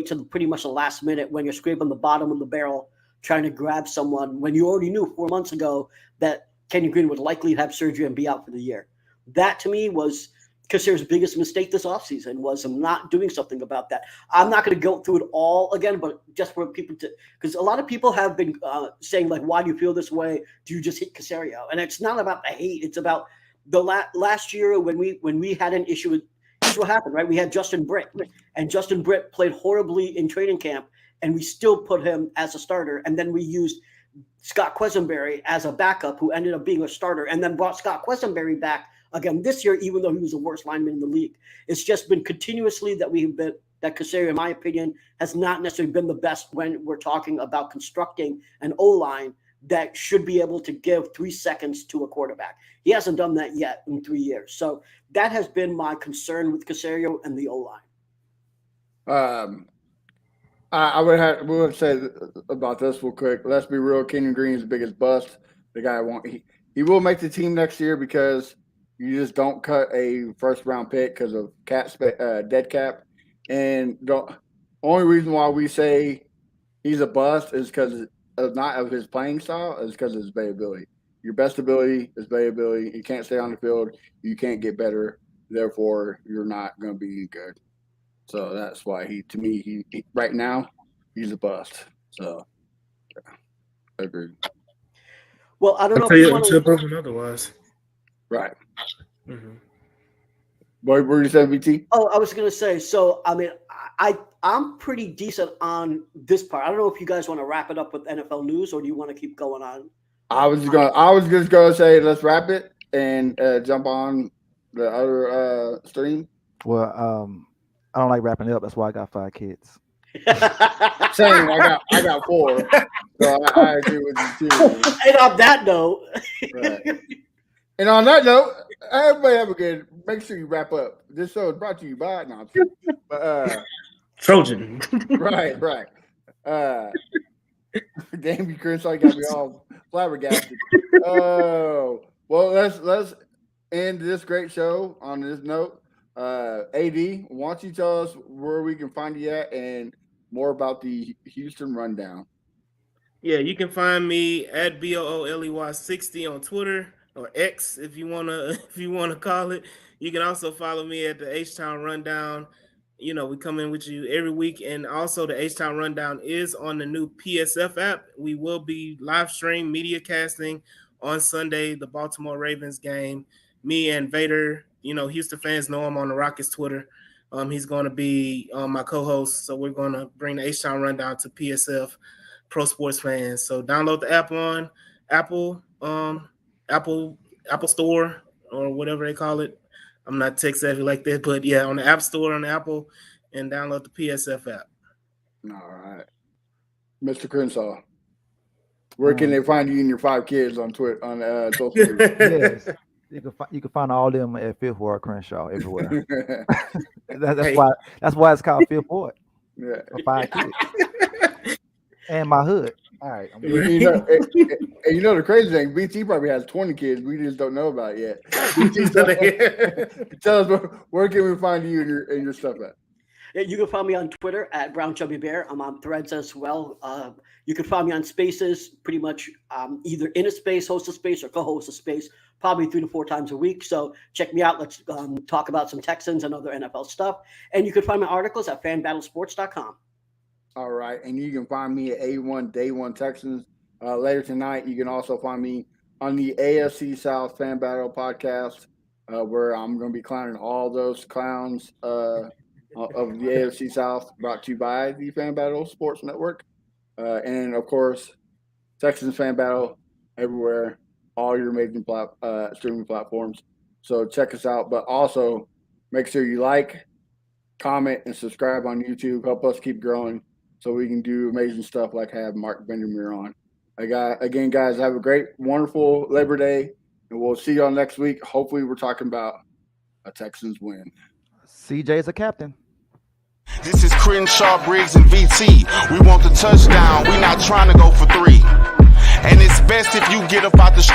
till pretty much the last minute when you're scraping the bottom of the barrel trying to grab someone when you already knew 4 months ago that Kenyon Green would likely have surgery and be out for the year. That, to me, was Kassir's biggest mistake this offseason, was him not doing something about that. I'm not going to go through it all again, but just for people to – because a lot of people have been saying, like, why do you feel this way? Do you just hate Caserio? And it's not about the hate. It's about the last year when we had an issue with – here's what happened, right? We had Justin Britt, and Justin Britt played horribly in training camp, and we still put him as a starter. And then we used Scott Quesenberry as a backup who ended up being a starter, and then brought Scott Quesenberry back again this year, even though he was the worst lineman in the league. It's just been continuously that that Caserio, in my opinion, has not necessarily been the best when we're talking about constructing an O-line that should be able to give 3 seconds to a quarterback. He hasn't done that yet in 3 years. So that has been my concern with Caserio and the O-line. I would say about this real quick. Let's be real. Kenyon Green is the biggest bust. The guy he will make the team next year because you just don't cut a first-round pick because of dead cap. And the only reason why we say he's a bust is because not of his playing style, is because of his variability. Your best ability is variability. You can't stay on the field. You can't get better. Therefore, you're not going to be good. So that's why he right now, he's a bust. So, yeah, I agree. Well, I don't know if you want to – otherwise. Right. Mm-hmm. What were you saying, BT? Oh, I was going to say, so, I mean, I'm pretty decent on this part. I don't know if you guys want to wrap it up with NFL news or do you want to keep going on? I was just gonna say let's wrap it and jump on the other stream. Well, I don't like wrapping it up. That's why I got 5 kids. Same. I got 4. So I agree with you too. And on that note, right. And on that note, everybody have a good. Make sure you wrap up. This show is brought to you by Trojan. Right. Damn, Crenshaw got me all flabbergasted. Oh, well, let's end this great show on this note. AD, why don't you tell us where we can find you at and more about the Houston Rundown? Yeah, you can find me at BOOLEY60 on Twitter or X if you wanna call it. You can also follow me at the H-Town Rundown. You know, we come in with you every week, and also the H-Town Rundown is on the new PSF app. We will be live stream media casting on Sunday, the Baltimore Ravens game. Me and Vader, Houston fans know him on the Rockets Twitter. He's going to be my co-host, so we're going to bring the H-Town Rundown to PSF Pro Sports fans. So download the app on Apple Store or whatever they call it. I'm not tech savvy like that, but yeah, on the App Store on Apple, and download the PSF app. All right, Mr. Crenshaw, where can they find you and your 5 kids on Twitter on social media? Yes. You can find all of them at Fifth Ward Crenshaw everywhere. That's why it's called Fifth Ward. Yeah. For 5 kids. And my hood. All right. The crazy thing, BT probably has 20 kids. We just don't know about it yet. BT, tell us where can we find you and your stuff at? Yeah, you can find me on Twitter at Brown Chubby Bear. I'm on Threads as well. You can find me on Spaces, pretty much either in a space, host a space, or co-host a space, probably 3 to 4 times a week. So check me out. Let's talk about some Texans and other NFL stuff. And you can find my articles at fanbattlesports.com. All right, and you can find me at A1 Day 1 Texans. Later tonight, you can also find me on the AFC South Fan Battle podcast, where I'm going to be clowning all those clowns of the AFC South, brought to you by the Fan Battle Sports Network. And, of course, Texans Fan Battle everywhere, all your amazing streaming platforms. So check us out. But also make sure you like, comment, and subscribe on YouTube. Help us keep growing so we can do amazing stuff like have Marc Vandermeer on. Again, guys, have a great, wonderful Labor Day, and we'll see y'all next week. Hopefully we're talking about a Texans win. CJ is a captain. This is Crenshaw, Briggs, and VT. We want the touchdown. We not trying to go for 3. And it's best if you get up out the street.